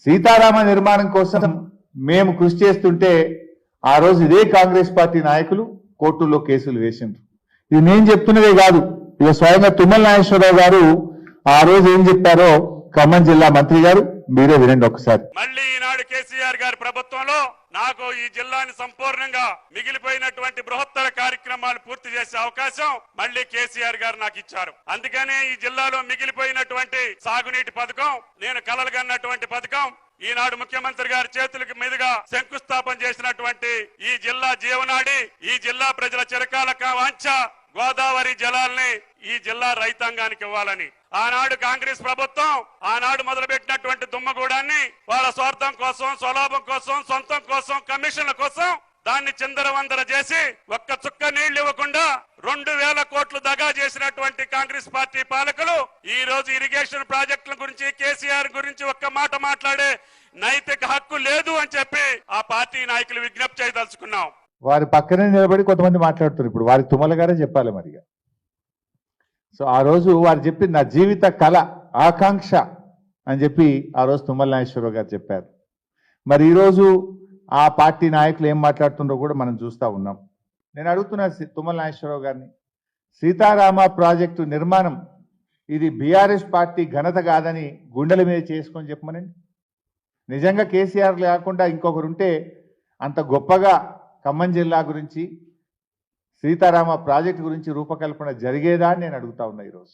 సీతారామ నిర్మాణం కోసం మేము కృషి చేస్తుంటే ఆ రోజు ఇదే కాంగ్రెస్ పార్టీ నాయకులు కోర్టుల్లో కేసులు వేసిండ్రు. ఇది నేను చెప్తున్నదే కాదు, ఇక స్వయంగా తుమ్మల నాగేశ్వరరావు గారు ఆ రోజు ఏం చెప్పారో ఖమ్మం జిల్లా మంత్రి గారు మీరే వినండి ఒకసారి. మళ్ళీ ఈనాడు కేసీఆర్ గారి ప్రభుత్వంలో నాకు ఈ జిల్లాని సంపూర్ణంగా మిగిలిపోయినటువంటి బృహత్తర కార్యక్రమాలు పూర్తి చేసే అవకాశం మళ్ళీ కేసీఆర్ గారు నాకు ఇచ్చారు. అందుకనే ఈ జిల్లాలో మిగిలిపోయినటువంటి సాగునీటి పథకం, నేను కలలుగన్నటువంటి పథకం, ఈనాడు ముఖ్యమంత్రి గారి చేతులకి మీదుగా శంకుస్థాపన చేసినటువంటి ఈ జిల్లా జీవనాడి, ఈ జిల్లా ప్రజల చిరకాల వాంఛ గోదావరి జలాల్ని ఈ జిల్లా రైతాంగానికి ఇవ్వాలని ఆనాడు కాంగ్రెస్ ప్రభుత్వం ఆనాడు మొదలుపెట్టినటువంటి దుమ్మగూడాన్ని వాళ్ళ స్వార్థం కోసం, స్వలాభం కోసం, సొంతం కోసం, కమిషన్ల కోసం దాన్ని చిందరవందర చేసి ఒక్క చుక్క నీళ్లు ఇవ్వకుండా 2000 కోట్లు దగా చేసినటువంటి కాంగ్రెస్ పార్టీ పాలకులు ఈ రోజు ఇరిగేషన్ ప్రాజెక్టుల గురించి, కేసీఆర్ గురించి ఒక్క మాట మాట్లాడే నైతిక హక్కు లేదు అని చెప్పి ఆ పార్టీ నాయకులు విజ్ఞప్తి చేయదలుచుకున్నాం. వారి పక్కనే నిలబడి కొంతమంది మాట్లాడుతున్నారు. ఇప్పుడు వారికి తుమ్మల గారే చెప్పాలి మరిగా. సో ఆ రోజు వారు చెప్పింది నా జీవిత కళ, ఆకాంక్ష అని చెప్పి ఆ రోజు తుమ్మల నాగేశ్వరరావు గారు చెప్పారు. మరి ఈరోజు ఆ పార్టీ నాయకులు ఏం మాట్లాడుతుండో కూడా మనం చూస్తూ ఉన్నాం. నేను అడుగుతున్నా తుమ్మల నాగేశ్వరరావు గారిని, సీతారామ ప్రాజెక్టు నిర్మాణం ఇది బీఆర్ఎస్ పార్టీ ఘనత కాదని గుండెల మీద చేసుకొని చెప్పమనండి. నిజంగా కేసీఆర్ లేకుండా ఇంకొకరుంటే అంత గొప్పగా ఖమ్మం జిల్లా గురించి, సీతారామ ప్రాజెక్టు గురించి రూపకల్పన జరిగేదా అని నేను అడుగుతా ఉన్నా ఈరోజు.